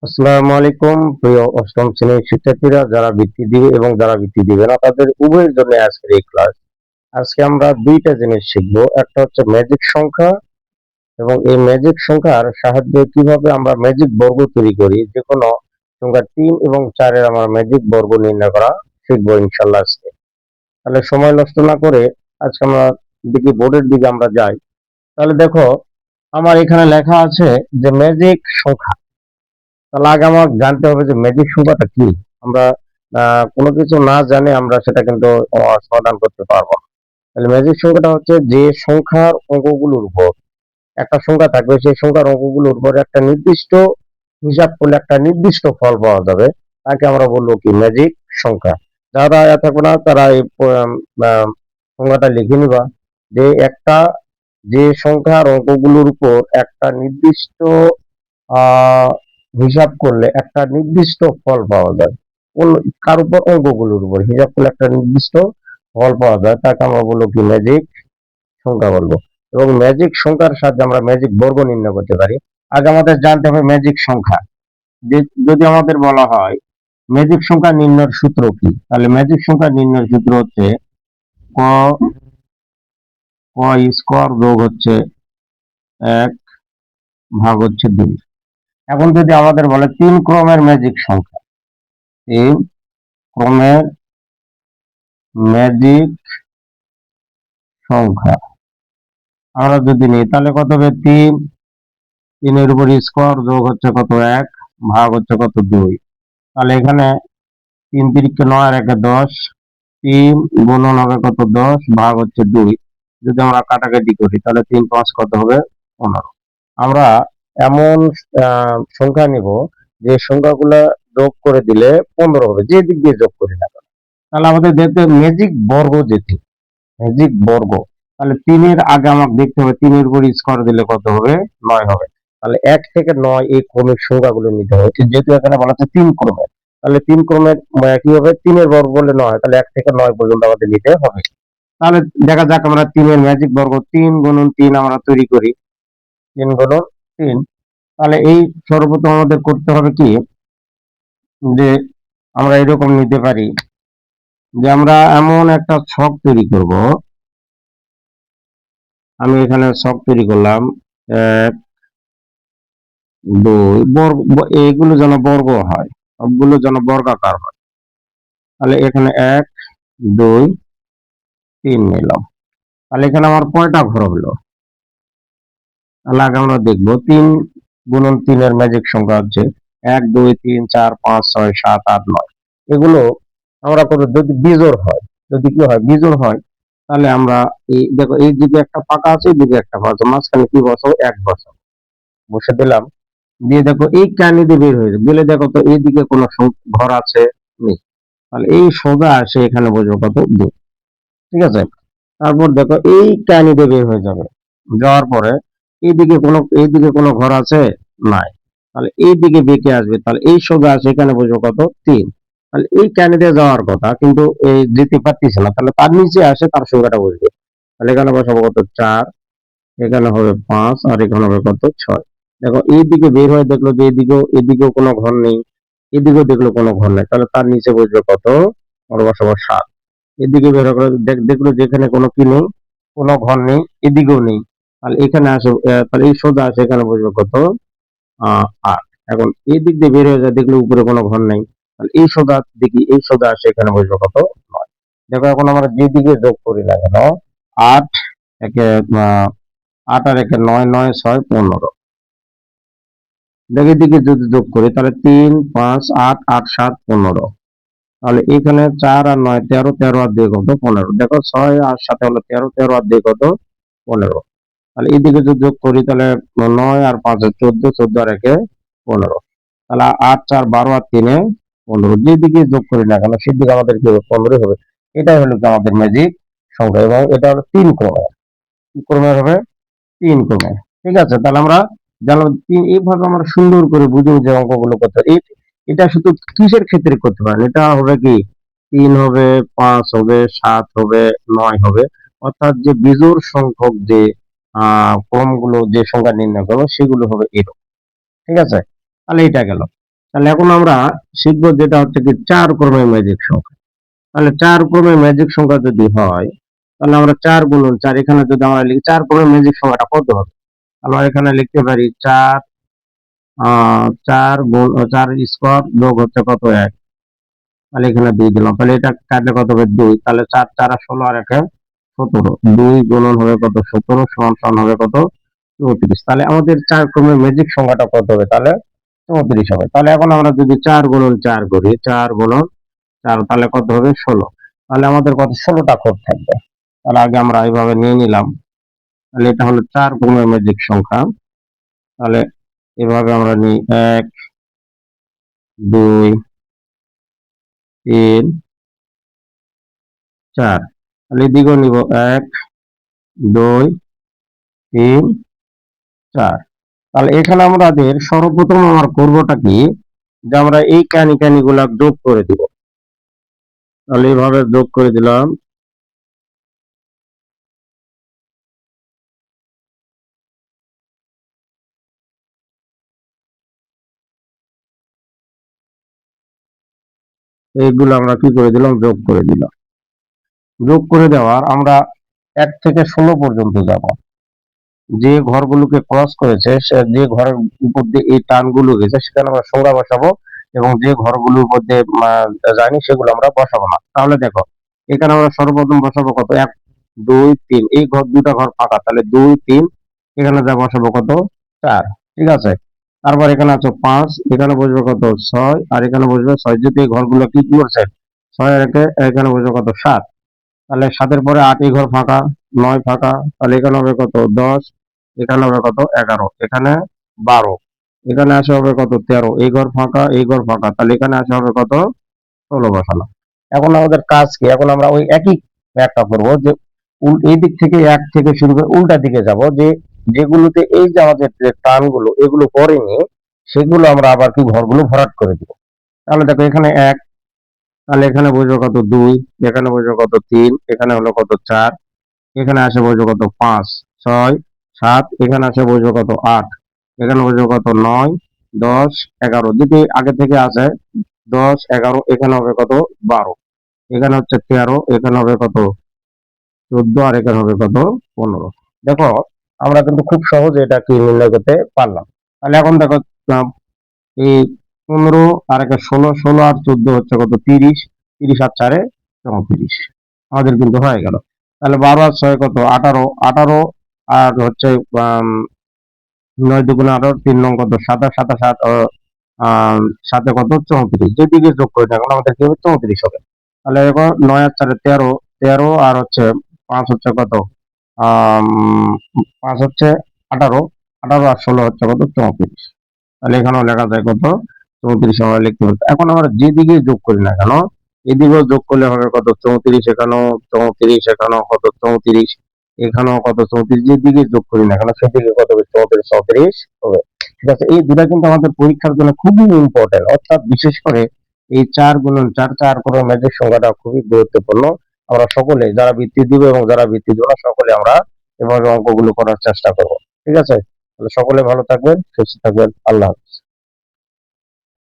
আসসালামু আলাইকুম প্রিয় অষ্টম শ্রেণীর শিক্ষার্থীরা, যারা বৃত্তি দিবে এবং যারা বৃত্তি দিবে না তাদের উভয়ের জন্য আজকের এই ক্লাস। আজকে আমরা দুইটা জিনিস শিখবো, একটা হচ্ছে ম্যাজিক সংখ্যা এবং এই ম্যাজিক সংখ্যার সাহায্যে কিভাবে আমরা ম্যাজিক বর্গ তৈরি করি। যে কোনো সংখ্যা 3 এবং 4-এর আমরা ম্যাজিক বর্গ নির্ণয় করা শিখবো ইনশাল্লাহ আজকে। তাহলে সময় নষ্ট না করে আজকে আমরা বোর্ডের দিকে আমরা যাই। তাহলে দেখো, আমার এখানে লেখা আছে যে ম্যাজিক সংখ্যা। তাহলে আগে আমার জানতে হবে যে ম্যাজিক সংখ্যাটা কি। আমরা কোনো কিছু না জানে আমরা সেটা কিন্তু সমাধান করতে পারবো না। তাহলে ম্যাজিক সংখ্যাটা হচ্ছে যে সংখ্যার অঙ্কগুলোর উপর একটা সংখ্যা থাকবে, সেই সংখ্যার অঙ্কগুলোর উপর একটা নির্দিষ্ট হিসাব করলে একটা নির্দিষ্ট ফল পাওয়া যাবে, তাকে আমরা বলবো কি ম্যাজিক সংখ্যা। যারা থাকবে না তারা এই সংখ্যাটা লিখে নিবা যে একটা যে সংখ্যার অঙ্কগুলোর উপর একটা নির্দিষ্ট আহ হিসাব করলে একটা নির্দিষ্ট ফল পাওয়া যায়। কার উপর? অঙ্কগুলোর উপর হিসাব করলে একটা নির্দিষ্ট ফল পাওয়া যায়, তাকে আমরা বলবো কি ম্যাজিক সংখ্যা বলবো। এবং ম্যাজিক সংখ্যার সাহায্যে আমরা ম্যাজিক বর্গ নির্ণয় করতে পারি। আগে আমাদের জানতে হবে ম্যাজিক সংখ্যা। যদি আমাদের বলা হয় ম্যাজিক সংখ্যা নির্ণয়ের সূত্র কি, তাহলে ম্যাজিক সংখ্যা নির্ণয়ের সূত্র হচ্ছে ক ক স্কোয়ার যোগ হচ্ছে 1/2। এখন যদি আমাদের বলে 3 ক্রমের ম্যাজিক সংখ্যা, 3 ক্রমের ম্যাজিক সংখ্যা আমরা যদি নিই তাহলে কত হবে? 3 এর উপর স্কোয়ার যোগ হচ্ছে কত? 1 ভাগ হচ্ছে কত? 2। তাহলে এখানে 3 3 9 আর 1 10, 3 গুণন হবে কত? 10 ভাগ হচ্ছে 2। যদি আমরা কাটাকাটি করি তাহলে 3 5 কত হবে? 15। আমরা এমন সংখ্যা নিব যে সংখ্যাগুলা যোগ করে দিলে 15 হবে, যে দিক দিয়ে যোগ করি না কেন। তাহলে আমাদের দেখতে ম্যাজিক বর্গ যেটি, ম্যাজিক বর্গ। তাহলে 3-এর আগে আমাকে দেখতে হবে 3-এর উপর স্কোয়ার দিলে কত হবে? 9 হবে। তাহলে 1 থেকে 9 এই ক্রমিক সংখ্যাগুলো নিতে হবে, যেহেতু এখানে বলা হচ্ছে 3 ক্রমের। তাহলে 3 ক্রমের কি হবে? 3-এর বর্গ বলে 9, তাহলে 1 থেকে 9 পর্যন্ত আমাদের নিতে হবে। তাহলে দেখা যাক আমরা 3-এর ম্যাজিক বর্গ 3 গুণন 3 আমরা তৈরি করি। 3 গুণন 3। তাহলে এই সর্বপ্রথম আমাদের করতে হবে কি, যে আমরা এরকম নিতে পারি যে আমরা এমন একটা ছক তৈরি করব। আমি এখানে ছক তৈরি করলাম 1 2 বর্গ, এগুলো যেন বর্গ হয়, সবগুলো যেন বর্গাকার হয়। তাহলে এখানে 1 2 3 নিলাম। তাহলে এখানে আমার কয়টা ঘর হলো? তাহলে আগে আমরা দেখবো 3 গুণন 3 এর ম্যাজিক সংখ্যা হচ্ছে 1 2 3 4 5 6 7 8 9। এগুলো আমরা কত? যদি বিজোড় হয়, যদি কি হয়? বিজোড় হয়, তাহলে আমরা এই দেখো এই দিকে একটা ফাঁকা আছে, এই দিকে একটা ফাঁকা আছে, মাঝখানে কি বসাবো? 1 বসাবো। বসে দিলাম, দিয়ে দেখো এই কানি দিয়ে বের হয়ে গেলে দেখো তো এইদিকে কোনো ঘর আছে? নেই। তাহলে এই সোজা আসে এখানে বসবো কত? 2। ঠিক আছে। তারপর দেখো এই কানি দিয়ে বের হয়ে যাবে, যাওয়ার পরে এইদিকে কোনো ঘর আছে? নাই। তাহলে এইদিকে বেঁকে আসবে, তাহলে এই সোজা আসে এখানে বসবো কত? 3। তাহলে এই কানি দিয়ে যাওয়ার কথা কিন্তু এই যেতে পারতেছে না, তাহলে তার নিচে আসে তার সংখ্যাটা বসবে। তাহলে এখানে বসাবো কত? 4, এখানে হবে 5, আর এখানে হবে কত? 6। দেখো এইদিকে বের হয়ে দেখলো যে এদিকেও কোনো ঘর নেই, এদিকেও দেখলো কোনো ঘর নেই, তাহলে তার নিচে বসবে কত? আমরা বসাবো 7। এদিকে বের করে দেখলো যেখানে কোনো কি নেই, কোনো ঘর নেই, এদিকেও নেই, তাহলে এখানে আসে তাহলে এই সোজা আসে এখানে বসবে কত? 8। এখন এই দিক দিয়ে বের হয়ে যায়, দেখলো উপরে কোনো ঘর নেই, তাহলে এই সোজা আসে এখানে বসবে কত? 9। দেখো এখন আমরা যেদিকে যোগ করি না কেন, 8 একে 8 আর একে 9, 9 6 15। দেখে দিকে যদি যোগ করি তাহলে 3 5 8 8 7 15। তাহলে এখানে 4 আর 9 13, 13 আর 2 কত? 15। দেখো 6 আর 7 হলো 13, 13 আর 2 কত? 15। তাহলে এইদিকে যদি যোগ করি তাহলে 9 আর 5 14, 14 আর 1 15। তাহলে 8 4 12 আর 3 15। যেদিকে যোগ করি না কেন সেদিকে আমাদের কি হবে? 15 হবে। এটাই হলো আমাদের ম্যাজিক সংখ্যা, এবং এটা হলো 3 ক্রমের। কি ক্রমের হবে? 3 ক্রমের। ঠিক আছে। তাহলে আমরা জানলাম এইভাবে আমরা সুন্দর করে বুঝে যে অঙ্কগুলো করতে হয়। এটা শুধু কিসের ক্ষেত্রে করতে পারেন? এটা হবে কি 3 হবে, 5 হবে, 7 হবে, 9 হবে, অর্থাৎ যে বিজোড় সংখ্যক যে ক্রমগুলো, যে সংখ্যা নির্ণয় করবো সেগুলো হবে এরকম। ঠিক আছে। তাহলে এটা গেল। তাহলে এখন আমরা শিখবো যেটা হচ্ছে কি 4 ক্রমের ম্যাজিক সংখ্যা। তাহলে 4 ক্রমের ম্যাজিক সংখ্যা যদি হয়, তাহলে আমরা 4 গুণন 4 এখানে যদি আমরা লিখি 4 ক্রমের ম্যাজিক সংখ্যাটা কত হবে? আমরা এখানে লিখতে পারি 4 4 গুণ 4 স্কোয়ার যোগ হচ্ছে কত 1, তাহলে এখানে 2 দিলাম, তাহলে এটা কাটলে কত হবে 2, তাহলে 4 4 আর 16 আর 1 17, 2 গুণন হবে কত 17 সমান সমান হবে কত 34। তাহলে আমাদের 4 ক্রমের ম্যাজিক সংখ্যাটা কত হবে? তাহলে 34 হবে। তাহলে এখন আমরা যদি 4 গুণন 4 করি, 4 গুণন 4 তাহলে কত হবে 16, তাহলে আমাদের কত 16টা অক্ষর থাকবে। তাহলে আগে আমরা এইভাবে নিয়ে নিলাম, তাহলে এটা হলো 4 ক্রমের ম্যাজিক সংখ্যা। তাহলে এভাবে আমরা নিই 1 2 3 4, তাহলে এদিকেও নিব 1 2 3 4। তাহলে এখানে আমাদের সর্বপ্রথম আমরা করবোটা কি, যে আমরা এই কানি গুলা যোগ করে দিব। তাহলে এইভাবে যোগ করে দিলাম, এইগুলো আমরা কি করে দিলাম যোগ করে দিলাম। যোগ করে দেওয়ার আমরা 1 থেকে 16 পর্যন্ত যাব। যে ঘরগুলোকে ক্রস করেছে, সে যে ঘরের উপর দিয়ে এই টানগুলো গেছে সেখানে আমরা সংখ্যা বসাবো, এবং যে ঘরগুলোর মধ্যে যায়নি সেগুলো আমরা বসাবো না। তাহলে দেখো এখানে আমরা সর্বপ্রথম বসাবো কত 1 2 3, এই ঘর দুটা ঘর ফাঁকা, তাহলে 2 3 এখানে যা বসাবো কত 4, ঠিক আছে। তারপর এখানে আছে 5, এখানে বসবে কত 6, আর এখানে বসবে 6, যেহেতু এই ঘরগুলো কি করছে 6 আর এখানে বসবে কত 7, তাহলে 7 এর পরে 8 এই ঘর ফাঁকা, 9 ফাঁকা, তাহলে এখানে হবে কত 10, এখানে হবে কত 11, এখানে 12, এখানে আসে হবে কত 13, এই ঘর ফাঁকা এই ঘর ফাঁকা, তাহলে এখানে আসে হবে কত 16 বসানো। এখন আমাদের কাজ কি, এখন আমরা ওই একই একটা করবো, যে এই দিক থেকে 1 থেকে শুরু করে উল্টা দিকে যাব, যে যেগুলোতে এই যে আমাদের যে টানগুলো এগুলো পড়েনি সেগুলো আমরা আবার কি ঘরগুলো ভরাট করে দিব। তাহলে দেখো এখানে 1, তাহলে এখানে বসবে কত 2, এখানে বসবে কত 3, এখানে হলো কত 4, এখানে আসে বসবে কত 5 6 7, এখানে আসে বসবে কত 8, এখানে বসবে কত 9 10 11, যদি আগে থেকে আসে 10 11, এখানে হবে কত 12, এখানে হচ্ছে 13, এখানে হবে কত 14, আর এখানে হবে কত 15। দেখো আমরা কিন্তু খুব সহজে এটা কি নির্ণয় করতে পারলাম। তাহলে এখন দেখো এই 15 আর একে 16, 16 আর 14 হচ্ছে কত 30, 30 আর 4 34, আমাদের কিন্তু হয়ে গেল। তাহলে 12 আর 6 কত 18, 18 আর হচ্ছে 9 দুগুণে 18, 3 নং কত 27, 27 সাথে কত 34, যেদিকে যোগ করে এখন আমাদের কি হবে 34 হবে। তাহলে এখন 9 আর 4 13, 13 আর হচ্ছে 5 হচ্ছে কত 5 হচ্ছে 18, 18 আর 16 হচ্ছে কত 34, তাহলে এখানেও লেখা যায় কত 34 আমরা লিখতে পারি। এখন আমরা যেদিকে যোগ করি না কেন এদিকেও যোগ করলে হবে কত 34, এখানেও 34, এখানেও কত 34, এখানেও কত 34, যেদিকে যোগ করি না কেন সেদিকে কত হবে 34 34 হবে। ঠিক আছে, এই দুটা কিন্তু আমাদের পরীক্ষার জন্য খুবই ইম্পর্টেন্ট, অর্থাৎ বিশেষ করে এই 4 গুণন 4 4 করে ম্যাজিক সংখ্যাটা খুবই গুরুত্বপূর্ণ। আমরা সকলে যারা বৃত্তি দিব এবং যারা বৃত্তি দিব না সকলে আমরা এভাবে অঙ্কগুলো করার চেষ্টা করব। ঠিক আছে, তাহলে সকলে ভালো থাকবেন, সুস্থ থাকবেন, আল্লাহ হাফেজ।